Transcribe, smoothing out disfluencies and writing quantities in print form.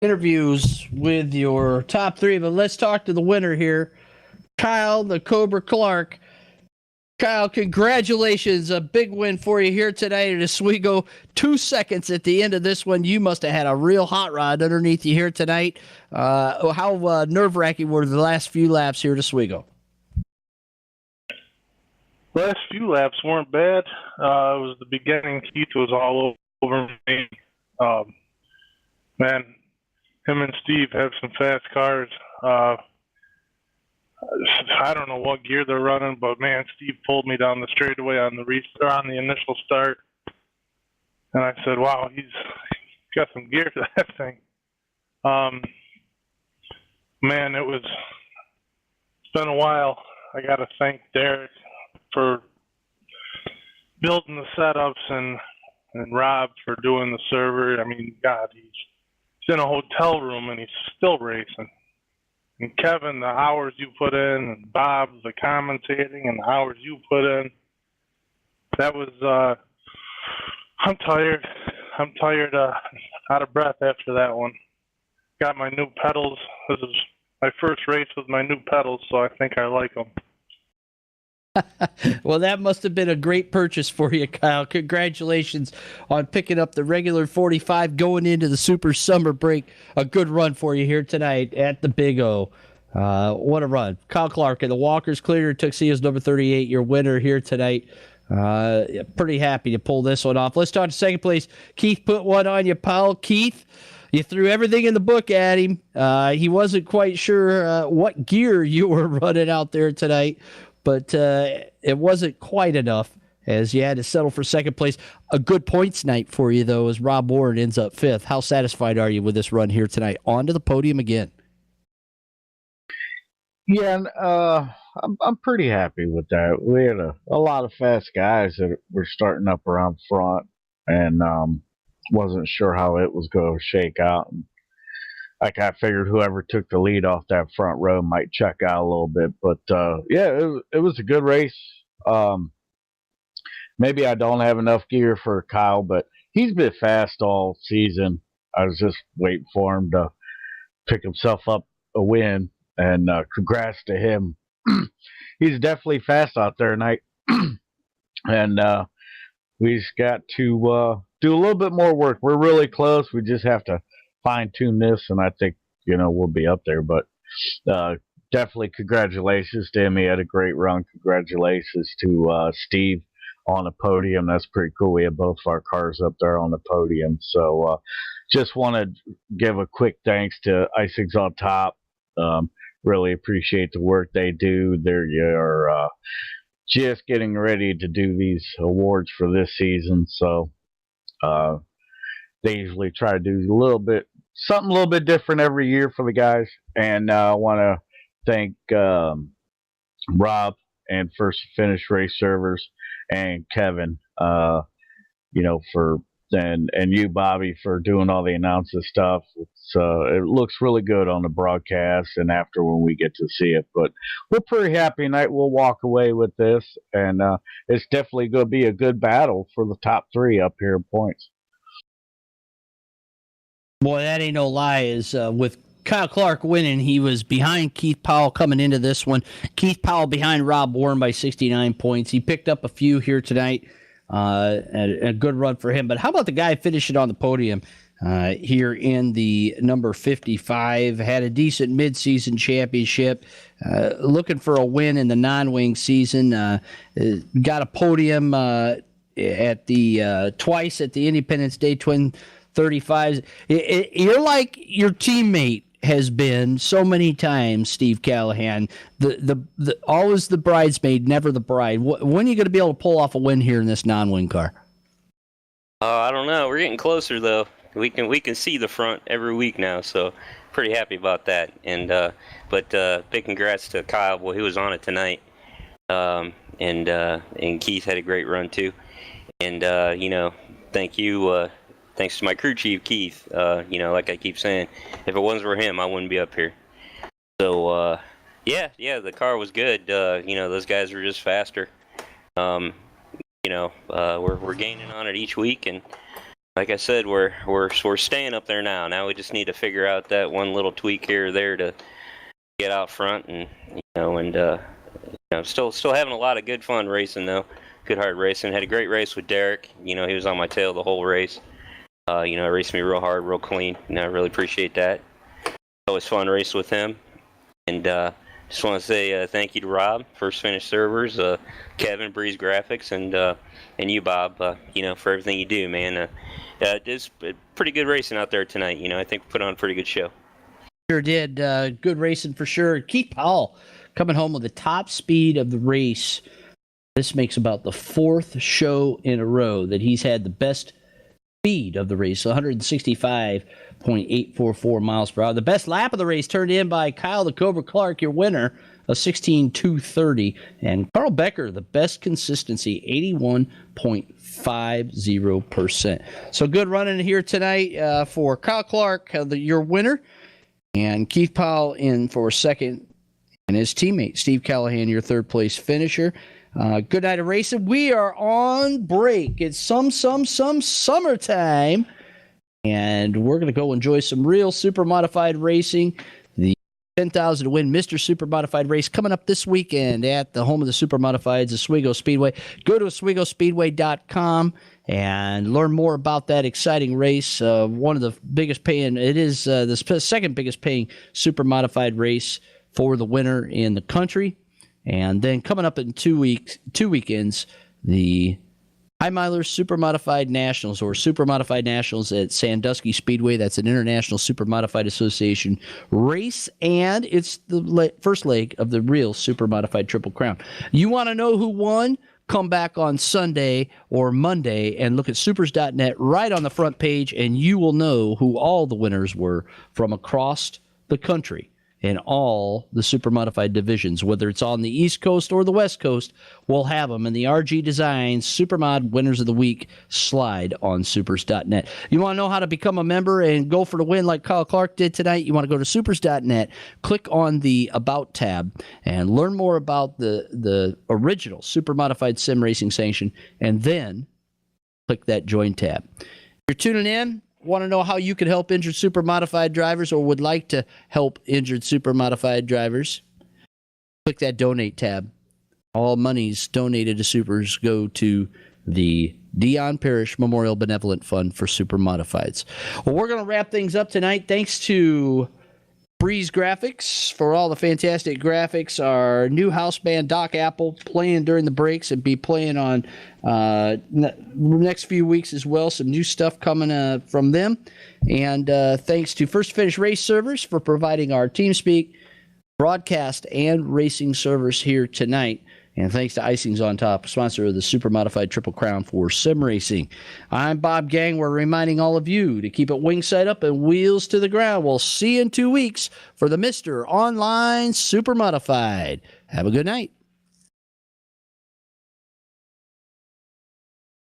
interviews with your top three, but let's talk to the winner here, Kyle the Cobra Clark. Kyle, congratulations. A big win for you here today at Oswego. 2 seconds at the end of this one. You must have had a real hot rod underneath you here tonight. How nerve-wracking were the last few laps here at Oswego? Last few laps weren't bad. It was the beginning. Keith was all over me. Man, him and Steve have some fast cars. I don't know what gear they're running, but man, Steve pulled me down the straightaway on the initial start, and I said, "Wow, he's got some gear to that thing." Man, it's been a while. I got to thank Derek for building the setups and Rob for doing the server. I mean, God, he's in a hotel room and he's still racing. And Kevin, the hours you put in, and Bob, the commentating, and the hours you put in. That was, I'm tired. I'm tired, out of breath after that one. Got my new pedals. This is my first race with my new pedals, so I think I like them. Well, that must have been a great purchase for you, Kyle. Congratulations on picking up the regular 45 going into the Super Summer Break. A good run for you here tonight at the Big O. What a run. Kyle Clark in the Walker's Clear Tuxedo's number 38, your winner here tonight. Pretty happy to pull this one off. Let's talk to second place. Keith put one on you, pal. Keith, you threw everything in the book at him. He wasn't quite sure what gear you were running out there tonight, but it wasn't quite enough as you had to settle for second place. A good points night for you, though, as Rob Warren ends up fifth. How satisfied are you with this run here tonight? On to the podium again. Yeah, I'm pretty happy with that. We had a lot of fast guys that were starting up around front, and wasn't sure how it was going to shake out. And I figured whoever took the lead off that front row might check out a little bit. But yeah, it was a good race. Maybe I don't have enough gear for Kyle, but he's been fast all season. I was just waiting for him to pick himself up a win, and congrats to him. He's definitely fast out there tonight. And we just got to do a little bit more work. We're really close. We just have to fine-tune this, and I think, we'll be up there. But definitely congratulations to him. He had a great run. Congratulations to Steve on the podium. That's pretty cool. We have both of our cars up there on the podium. So just want to give a quick thanks to Icings on Top. Really appreciate the work they do. They're just getting ready to do these awards for this season. So they usually try to do something a little bit different every year for the guys. And I want to thank Rob and First Finish Race Servers and Kevin, for and you, Bobby, for doing all the announcing stuff. It looks really good on the broadcast and after when we get to see it. But we're pretty happy tonight. We'll walk away with this, and it's definitely going to be a good battle for the top three up here in points. Boy, that ain't no lie. Is with Kyle Clark winning, he was behind Keith Powell coming into this one. Keith Powell behind Rob Warren by 69 points. He picked up a few here tonight. A good run for him. But how about the guy finishing on the podium here in the number 55? Had a decent midseason championship. Looking for a win in the non-wing season. Got a podium at the twice at the Independence Day Twin 35s. You're like your teammate has been so many times, Steve Callahan. The always the bridesmaid, never the bride. When are you going to be able to pull off a win here in this non-wing car? I don't know. We're getting closer though. We can see the front every week now, so pretty happy about that. And but big congrats to Kyle. Well, he was on it tonight. And Keith had a great run too. And thank you. Thanks to my crew chief, Keith. Like I keep saying, if it wasn't for him, I wouldn't be up here. So, yeah, the car was good. Those guys were just faster. We're gaining on it each week, and like I said, we're staying up there now. Now we just need to figure out that one little tweak here or there to get out front, and still having a lot of good fun racing though. Good hard racing. Had a great race with Derek. He was on my tail the whole race. Raced me real hard, real clean. I really appreciate that. Always fun to race with him. And just want to say thank you to Rob, First Finish Servers, Kevin, Breeze Graphics, and you, Bob, for everything you do, man. It's pretty good racing out there tonight. I think we put on a pretty good show. Sure did. Good racing for sure. Keith Powell coming home with the top speed of the race. This makes about the fourth show in a row that he's had the best speed of the race, 165.844 miles per hour. The best lap of the race turned in by Kyle the Cobra Clark, your winner, of 16.230. And Carl Becker, the best consistency, 81.50%. So good running here tonight for Kyle Clark, your winner, and Keith Powell in for second, and his teammate, Steve Callahan, your third place finisher. Good night of racing. We are on break. It's some summertime, and we're going to go enjoy some real super modified racing. The 10,000 to win Mr. Super Modified race coming up this weekend at the home of the Super Modifieds, Oswego Speedway. Go to OswegoSpeedway.com and learn more about that exciting race. One of the biggest paying, it is the second biggest paying super modified race for the winner in the country. And then coming up in 2 weekends, the High Milers Super Modified Nationals, or Super Modified Nationals at Sandusky Speedway. That's an International Super Modified Association race, and it's the first leg of the real Super Modified Triple Crown. You want to know who won? Come back on Sunday or Monday and look at supers.net right on the front page, and you will know who all the winners were from across the country in all the super modified divisions, whether it's on the East Coast or the West Coast. We'll have them in the RG Designs Supermod Winners of the Week slide on supers.net. You want to know how to become a member and go for the win like Kyle Clark did tonight? You want to go to supers.net, click on the About tab, and learn more about the original Super Modified Sim Racing Sanction, and then click that Join tab. If you're tuning in, want to know how you can help injured super modified drivers, or would like to help injured super modified drivers, click that Donate tab. All monies donated to Supers go to the Dion Parrish Memorial Benevolent Fund for Super Modifieds. Well, we're going to wrap things up tonight. Thanks to Breeze Graphics for all the fantastic graphics. Our new house band, Doc Apple, playing during the breaks and be playing on next few weeks as well. Some new stuff coming from them. And thanks to First Finish Race Servers for providing our TeamSpeak broadcast and racing servers here tonight. And thanks to Icings on Top, sponsor of the Super Modified Triple Crown for sim racing. I'm Bob Gang. We're reminding all of you to keep it wing side up and wheels to the ground. We'll see you in 2 weeks for the Mr. Online Super Modified. Have a good night.